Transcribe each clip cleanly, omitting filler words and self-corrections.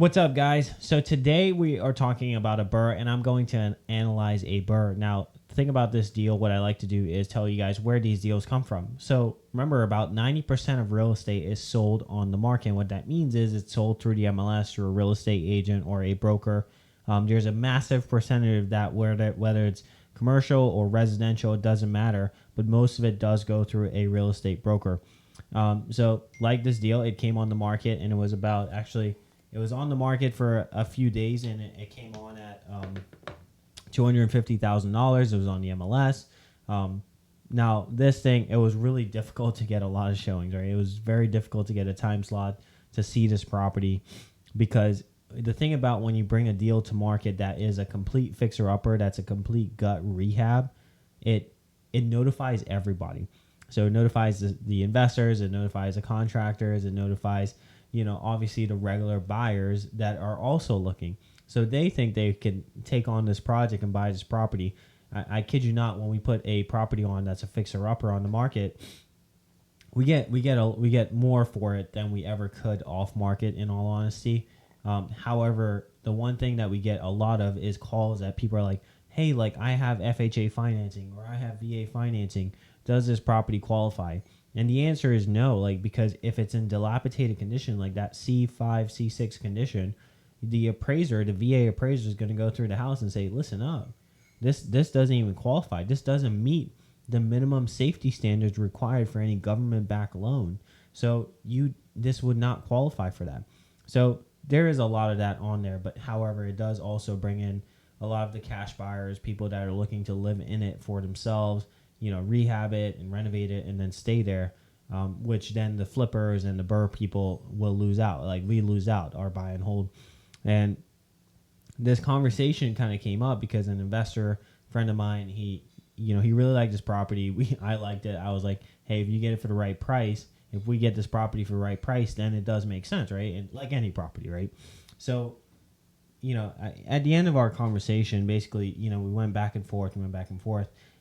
What's up, guys? So today we are talking about a BRRRR, and I'm going to analyze a BRRRR. Now, the thing about this deal, what I like to do is tell you guys where these deals come from. So remember, about 90% of real estate is sold on the market. And what that means is it's sold through the MLS, through a real estate agent or a broker. There's a massive percentage of that, whether it's commercial or residential, it doesn't matter, but most of it does go through a real estate broker. So like this deal, it came on the market, and it was about it was on the market for a few days, and it came on at $250,000. It was on the MLS. Now, this thing, it was really difficult to get a lot of showings, right? It was very difficult to get a time slot to see this property, because the thing about when you bring a deal to market that is a complete fixer-upper, that's a complete gut rehab, it notifies everybody. So it notifies the investors, it notifies the contractors, it notifies obviously the regular buyers that are also looking. So they think they can take on this project and buy this property. I kid you not, when we put a property on that's a fixer-upper on the market, we get more for it than we ever could off market, in all honesty. However, the one thing that we get a lot of is calls that people are like, hey, like I have FHA financing or I have VA financing. Does this property qualify? And the answer is no, because if it's in dilapidated condition, like that C5, C6 condition, the appraiser, the VA appraiser, is going to go through the house and say, listen up, this doesn't even qualify. This doesn't meet the minimum safety standards required for any government-backed loan. So this would not qualify for that. So there is a lot of that on there, but however, it does also bring in a lot of the cash buyers, people that are looking to live in it for themselves, rehab it and renovate it and then stay there, which then the flippers and the BRRRR people will lose out. Like we lose out, our buy and hold. And this conversation kind of came up because an investor friend of mine, he really liked this property. I liked it. I was like, hey, if you get it for the right price, if we get this property for the right price, then it does make sense, right? And like any property, right? So, at the end of our conversation, basically, we went back and forth.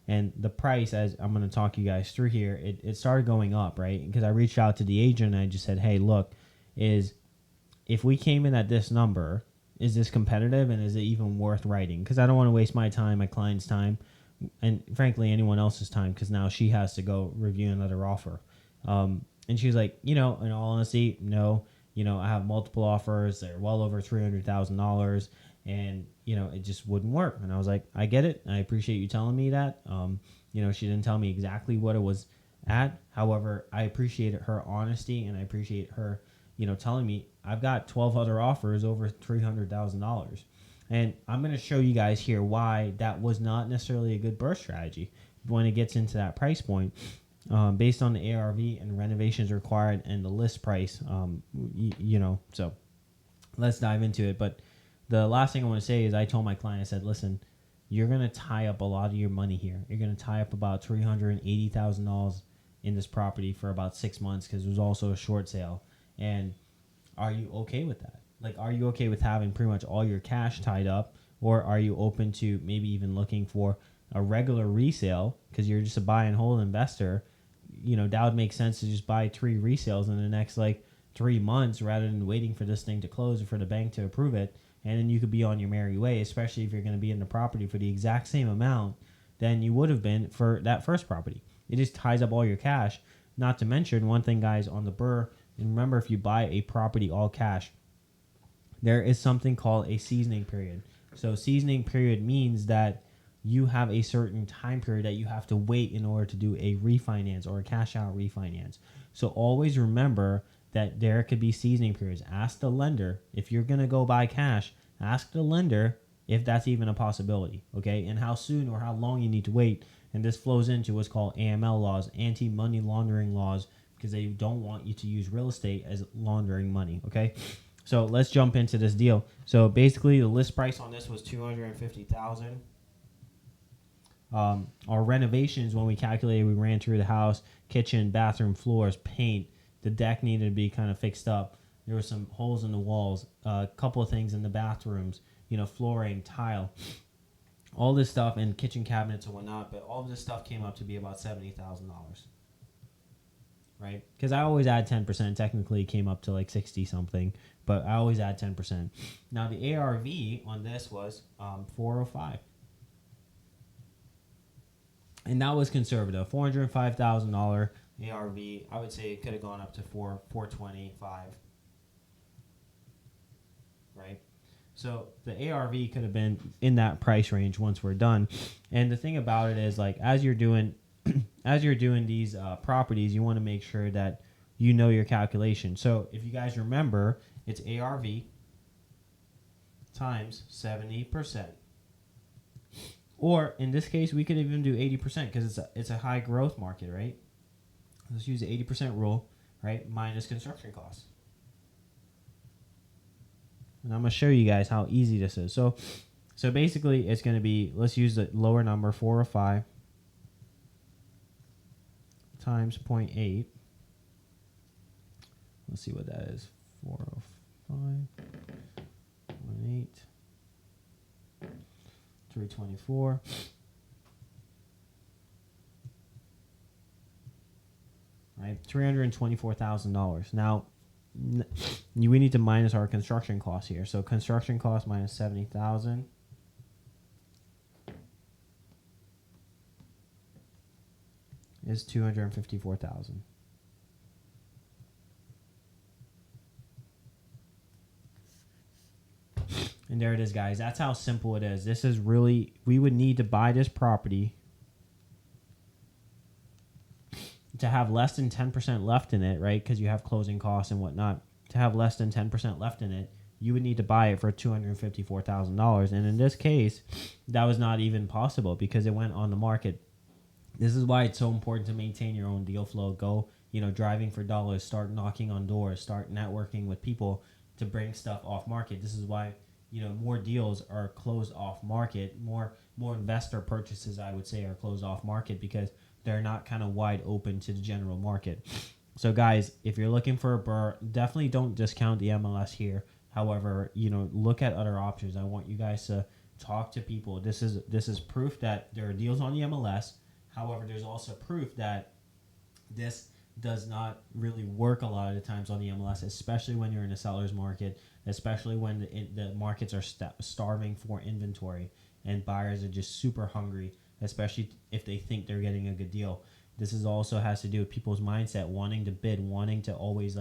And the price, as I'm going to talk you guys through here, it started going up, right? Because I reached out to the agent and I just said, hey, look, if we came in at this number, is this competitive and is it even worth writing? Because I don't want to waste my time, my client's time, and frankly, anyone else's time, because now she has to go review another offer. And she was like, in all honesty, no, I have multiple offers. They're well over $300,000. And, it just wouldn't work. And I was like, I get it. I appreciate you telling me that. She didn't tell me exactly what it was at. However, I appreciated her honesty, and I appreciate her, telling me I've got 12 other offers over $300,000. And I'm going to show you guys here why that was not necessarily a good BRRRR strategy when it gets into that price point, based on the ARV and renovations required and the list price, so let's dive into it. But the last thing I want to say is I told my client, I said, listen, you're going to tie up a lot of your money here. You're going to tie up about $380,000 in this property for about 6 months, because it was also a short sale. And are you okay with that? Are you okay with having pretty much all your cash tied up? Or are you open to maybe even looking for a regular resale, because you're just a buy and hold investor? That would make sense to just buy 3 resales in the next 3 months rather than waiting for this thing to close or for the bank to approve it. And then you could be on your merry way, especially if you're going to be in the property for the exact same amount than you would have been for that first property. It just ties up all your cash. Not to mention, one thing, guys, on the BRRRR, and remember, if you buy a property all cash, there is something called a seasoning period. So seasoning period means that you have a certain time period that you have to wait in order to do a refinance or a cash out refinance. So always remember that there could be seasoning periods. Ask the lender, if you're going to go buy cash, ask the lender if that's even a possibility, okay? And how soon or how long you need to wait. And this flows into what's called AML laws, anti-money laundering laws, because they don't want you to use real estate as laundering money, okay? So let's jump into this deal. So basically, the list price on this was $250,000. Our renovations, when we calculated, we ran through the house, kitchen, bathroom, floors, paint. The deck needed to be kind of fixed up. There were some holes in the walls, a couple of things in the bathrooms, flooring, tile, all this stuff, and kitchen cabinets and whatnot. But all of this stuff came up to be about $70,000, right? Because I always add 10%. Technically, it came up to 60 something but I always add 10%. Now the ARV on this was 405. And that was conservative. $405,000 ARV. I would say it could have gone up to 425. Right? So the ARV could have been in that price range once we're done. And the thing about it is, like, as you're doing these properties, you want to make sure that you know your calculation. So if you guys remember, it's ARV times 70%. Or in this case, we could even do 80% because it's a high growth market, right? Let's use the 80% rule, right? Minus construction costs. And I'm going to show you guys how easy this is. So basically, it's going to be, let's use the lower number, 405 times 0.8. Let's see what that is. 405, 0.8, 324. Right, $324,000. Now, we need to minus our construction costs here. So construction cost minus 70,000 is 254,000. And there it is, guys. That's how simple it is. This is really, we would need to buy this property to have less than 10% left in it, right? Because you have closing costs and whatnot. To have less than 10% left in it, you would need to buy it for $254,000. And in this case, that was not even possible because it went on the market. This is why it's so important to maintain your own deal flow. Go, driving for dollars, start knocking on doors, start networking with people to bring stuff off market. This is why, more deals are closed off market. More investor purchases, I would say, are closed off market because they're not kind of wide open to the general market. So guys, if you're looking for a BRRRR, definitely don't discount the MLS here. However, look at other options. I want you guys to talk to people. This is proof that there are deals on the MLS. However, there's also proof that this does not really work a lot of the times on the MLS, especially when you're in a seller's market, especially when the markets are starving for inventory and buyers are just super hungry, especially if they think they're getting a good deal. This is also has to do with people's mindset, wanting to bid, wanting to always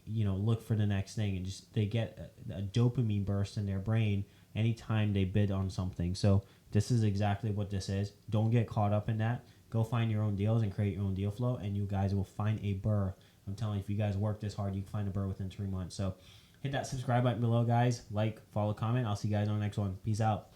look for the next thing, and just they get a dopamine burst in their brain anytime they bid on something. So this is exactly what this is. Don't get caught up in that. Go find your own deals and create your own deal flow, and you guys will find a BRRRR. I'm telling you, if you guys work this hard, you can find a BRRRR within 3 months. So hit that subscribe button below, guys. Like, follow, comment. I'll see you guys on the next one. Peace out.